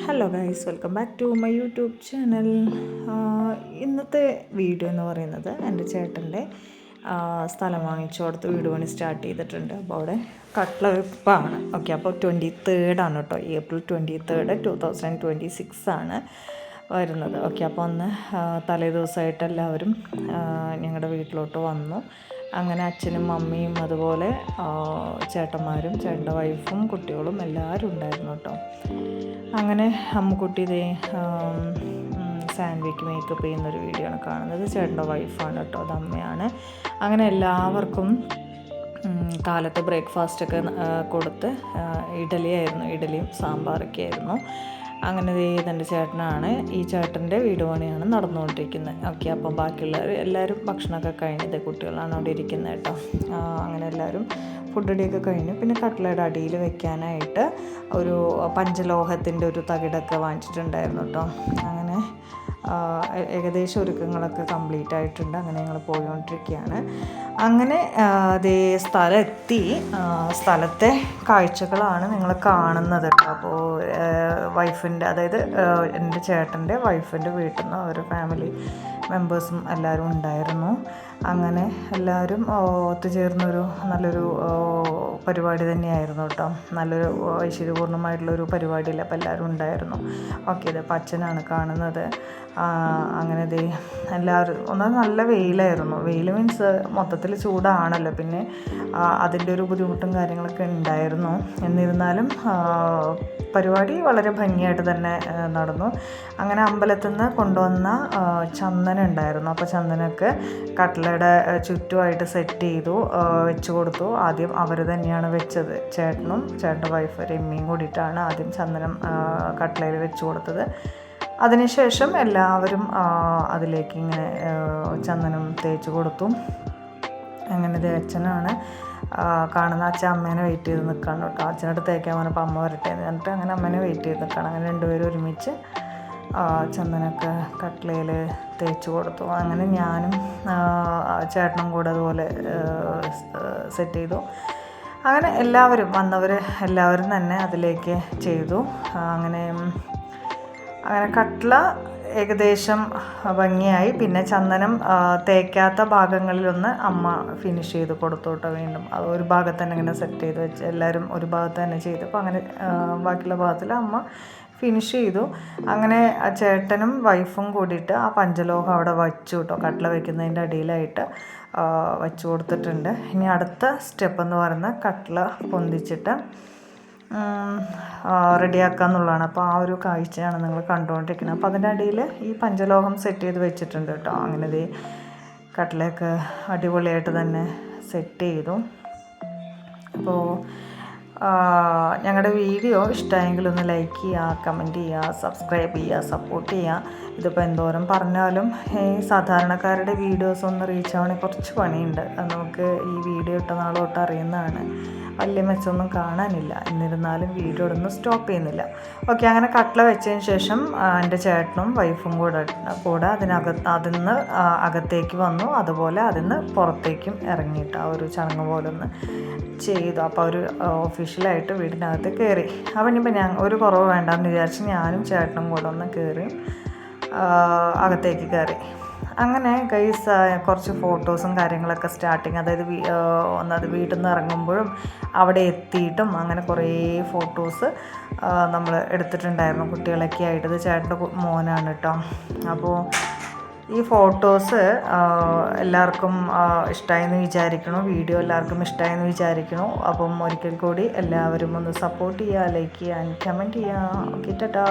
Hello guys, welcome back to my YouTube channel. ഇന്നത്തെ video എന്ന് പറയുന്നത് എൻ്റെ ചേട്ടൻ്റെ സ്ഥലം വാങ്ങിച്ചു കൊടുത്ത് വീട് പണി സ്റ്റാർട്ട് ചെയ്തിട്ടുണ്ട്. അപ്പോൾ അവിടെ കട്ട്ള വെപ്പാണ്. ഓക്കെ, അപ്പോൾ 23rd ആണ് കേട്ടോ, April 23rd 2026 ആണ് വരുന്നത്. ഓക്കെ, അപ്പോൾ അന്ന് തലേ ദിവസമായിട്ട് എല്ലാവരും ഞങ്ങളുടെ വീട്ടിലോട്ട് വന്നു. അങ്ങനെ അച്ഛനും മമ്മിയും അതുപോലെ ചേട്ടന്മാരും ചേട്ടൻ്റെ വൈഫും കുട്ടികളും എല്ലാവരും ഉണ്ടായിരുന്നു കേട്ടോ. അങ്ങനെ അമ്മുക്കുട്ടി ഇതേ സാൻഡ്വിച്ച് മേക്കപ്പ് ചെയ്യുന്നൊരു വീഡിയോ ആണ് കാണുന്നത്. ചേട്ടൻ്റെ വൈഫാണ് കേട്ടോ, അത് അമ്മയാണ്. അങ്ങനെ എല്ലാവർക്കും കാലത്ത് ബ്രേക്ക്ഫാസ്റ്റൊക്കെ കൊടുത്ത് ഇഡലിയും സാമ്പാറൊക്കെ ആയിരുന്നു. അങ്ങനെ ഇതെൻ്റെ ചേട്ടനാണ്. ഈ ചേട്ടൻ്റെ വീട് പണിയാണ് നടന്നുകൊണ്ടിരിക്കുന്നത്. ഓക്കെ, അപ്പം ബാക്കിയുള്ളവർ എല്ലാവരും ഭക്ഷണമൊക്കെ കഴിഞ്ഞത് കുട്ടികളാണ് അവിടെ ഇരിക്കുന്നത് കേട്ടോ. അങ്ങനെ എല്ലാവരും ഫുഡ് അടിയൊക്കെ കഴിഞ്ഞു. പിന്നെ കട്ട്ലയുടെ അടിയിൽ വെക്കാനായിട്ട് ഒരു പഞ്ചലോഹത്തിൻ്റെ ഒരു തകിടൊക്കെ വാങ്ങിച്ചിട്ടുണ്ടായിരുന്നു കേട്ടോ. അങ്ങനെ ഏകദേശം ഒരുക്കങ്ങളൊക്കെ കംപ്ലീറ്റ് ആയിട്ടുണ്ട്. അങ്ങനെ ഞങ്ങൾ പോയിക്കൊണ്ടിരിക്കുകയാണ്. അങ്ങനെ അതേ സ്ഥലമെത്തി. സ്ഥലത്തെ കാഴ്ചകളാണ് നിങ്ങൾ കാണുന്നത് കേട്ടോ. അപ്പോൾ വൈഫിൻ്റെ, അതായത് എൻ്റെ ചേട്ടൻ്റെ വൈഫിൻ്റെ വീട്ടിൽ നിന്ന് അവരുടെ ഫാമിലി മെമ്പേഴ്സും എല്ലാവരും ഉണ്ടായിരുന്നു. അങ്ങനെ എല്ലാവരും ഒത്തുചേർന്നൊരു നല്ലൊരു പരിപാടി തന്നെയായിരുന്നു കേട്ടോ. നല്ലൊരു ഐശ്വര്യപൂർണ്ണമായിട്ടുള്ളൊരു പരിപാടിയില്ല, അപ്പോൾ എല്ലാവരും ഉണ്ടായിരുന്നു. ഓക്കെ, ഇതിപ്പോൾ അച്ഛനാണ് കാണുന്നത്. അങ്ങനെ എല്ലാവരും ഒന്നും നല്ല വെയിലായിരുന്നു. വെയിൽ മീൻസ് മൊത്തത്തിൽ ചൂടാണല്ലോ, പിന്നെ അതിൻ്റെ ഒരു ബുദ്ധിമുട്ടും കാര്യങ്ങളൊക്കെ ഉണ്ടായിരുന്നു. എന്നിരുന്നാലും പരിപാടി വളരെ ഭംഗിയായിട്ട് തന്നെ നടന്നു. അങ്ങനെ അമ്പലത്തിൽ നിന്ന് കൊണ്ടുവന്ന ചന്ദനം ഉണ്ടായിരുന്നു. അപ്പോൾ ചന്ദനമൊക്കെ കട്ട്ലയുടെ ചുറ്റുമായിട്ട് സെറ്റ് ചെയ്തു, വെച്ച് കൊടുത്തു. ആദ്യം അവർ തന്നെയാണ് വെച്ചത്. ചേട്ടനും ചേട്ടൻ്റെ വൈഫ് രമ്യയും കൂടിയിട്ടാണ് ആദ്യം ചന്ദനം കട്ട്ലയിൽ വെച്ച് കൊടുത്തത്. അതിനുശേഷം എല്ലാവരും അതിലേക്ക് ഇങ്ങനെ ചന്ദനം തേച്ച് കൊടുത്തു. അങ്ങനെ അച്ഛനാണ് കാണുന്ന. അച്ഛൻ അമ്മേനെ വെയിറ്റ് ചെയ്ത് നിൽക്കണം കേട്ടോ. അച്ഛനോട് തേക്കാൻ പറഞ്ഞപ്പോൾ അമ്മ വരട്ടെ എന്നിട്ട് അങ്ങനെ അമ്മേനെ വെയിറ്റ് ചെയ്ത് നിൽക്കണം. അങ്ങനെ രണ്ടുപേരും ഒരുമിച്ച് ചന്ദനമൊക്കെ കട്ട്ലയിൽ തേച്ച് കൊടുത്തു. അങ്ങനെ ഞാനും ചേട്ടനും കൂടെ അതുപോലെ സെറ്റ് ചെയ്തു. അങ്ങനെ എല്ലാവരും വന്നവർ എല്ലാവരും തന്നെ അതിലേക്ക് ചെയ്തു. അങ്ങനെ കട്ട്ല ഏകദേശം ഭംഗിയായി. പിന്നെ ചന്ദനം തേക്കാത്ത ഭാഗങ്ങളിലൊന്ന് അമ്മ ഫിനിഷ് ചെയ്ത് കൊടുത്തു കേട്ടോ. വീണ്ടും അത് ഒരു ഭാഗത്ത് തന്നെ ഇങ്ങനെ സെറ്റ് ചെയ്ത് വെച്ച് എല്ലാവരും ഒരു ഭാഗത്ത് തന്നെ ചെയ്തു. അപ്പോൾ അങ്ങനെ ബാക്കിയുള്ള ഭാഗത്തിൽ അമ്മ ഫിനിഷ് ചെയ്തു. അങ്ങനെ ചേട്ടനും വൈഫും കൂടിയിട്ട് ആ പഞ്ചലോഹം അവിടെ വച്ചു കേട്ടോ. കട്ട്ല വയ്ക്കുന്നതിൻ്റെ അടിയിലായിട്ട് വച്ചു കൊടുത്തിട്ടുണ്ട്. ഇനി അടുത്ത സ്റ്റെപ്പ് എന്ന് പറയുന്നത് കട്ട്ല പൊന്തിച്ചിട്ട് റെഡിയാക്കുക എന്നുള്ളതാണ്. അപ്പോൾ ആ ഒരു കാഴ്ചയാണ് നിങ്ങൾ കണ്ടുകൊണ്ടിരിക്കുന്നത്. അപ്പോൾ അതിൻ്റെ അടിയിൽ ഈ പഞ്ചലോഹം സെറ്റ് ചെയ്ത് വെച്ചിട്ടുണ്ട് കേട്ടോ. അങ്ങനെ കട്ട്ലയൊക്കെ അടിപൊളിയായിട്ട് തന്നെ സെറ്റ് ചെയ്തു. അപ്പോൾ ഞങ്ങളുടെ വീഡിയോ ഇഷ്ടമായെങ്കിൽ ഒന്ന് ലൈക്ക് ചെയ്യുക, കമൻറ്റ് ചെയ്യുക, സബ്സ്ക്രൈബ് ചെയ്യുക, സപ്പോർട്ട് ചെയ്യുക. ഇതിപ്പോൾ എന്തോരം പറഞ്ഞാലും സാധാരണക്കാരുടെ വീഡിയോസ് ഒന്ന് റീച്ച് ആവണമെങ്കിൽ കുറച്ച് പണിയുണ്ട്. അത് നമുക്ക് ഈ വീഡിയോ ഇട്ട നാൾ തൊട്ട് അറിയുന്നതാണ്. വലിയ മെച്ചമൊന്നും കാണാനില്ല. എന്നിരുന്നാലും വീഡിയോ ഒന്നും സ്റ്റോപ്പ് ചെയ്യുന്നില്ല. ഓക്കെ, അങ്ങനെ കട്ട്ല വെച്ചതിന് ശേഷം എൻ്റെ ചേട്ടനും വൈഫും കൂടെ അതിന്ന് അകത്തേക്ക് വന്നു. അതുപോലെ അതിന്ന് പുറത്തേക്കും ഇറങ്ങിയിട്ട് ആ ഒരു ചടങ്ങ് പോലെ ഒന്ന് ചെയ്തു. അപ്പോൾ അവർ ഒഫീഷ്യലായിട്ട് വീടിനകത്ത് കയറി. അപ്പം ഇനിയിപ്പോൾ ഞാൻ ഒരു കുറവ് വേണ്ടെന്ന് വിചാരിച്ച് ഞാനും ചേട്ടനും കൂടെ ഒന്ന് കയറി അകത്തേക്ക് കയറി. അങ്ങനെ ഗൈസ് കുറച്ച് ഫോട്ടോസും കാര്യങ്ങളൊക്കെ സ്റ്റാർട്ടിങ്, അതായത് ഒന്നത് വീട്ടിൽ നിന്ന് ഇറങ്ങുമ്പോഴും അവിടെ എത്തിയിട്ടും അങ്ങനെ കുറേ ഫോട്ടോസ് നമ്മൾ എടുത്തിട്ടുണ്ടായിരുന്നു കുട്ടികളൊക്കെ ആയിട്ട്. ഇത് ചേട്ടൻ്റെ മോനാണ് കേട്ടോ. അപ്പോൾ ഈ ഫോട്ടോസ് എല്ലാവർക്കും ഇഷ്ടമായെന്ന് വിചാരിക്കണു. വീഡിയോ എല്ലാവർക്കും ഇഷ്ടമായെന്ന് വിചാരിക്കണു. അപ്പം ഒരിക്കൽ കൂടി എല്ലാവരും ഒന്ന് സപ്പോർട്ട് ചെയ്യുക, ലൈക്ക് ചെയ്യുക, കമൻറ്റ് ചെയ്യുക. ഓക്കെ, ടാറ്റാ.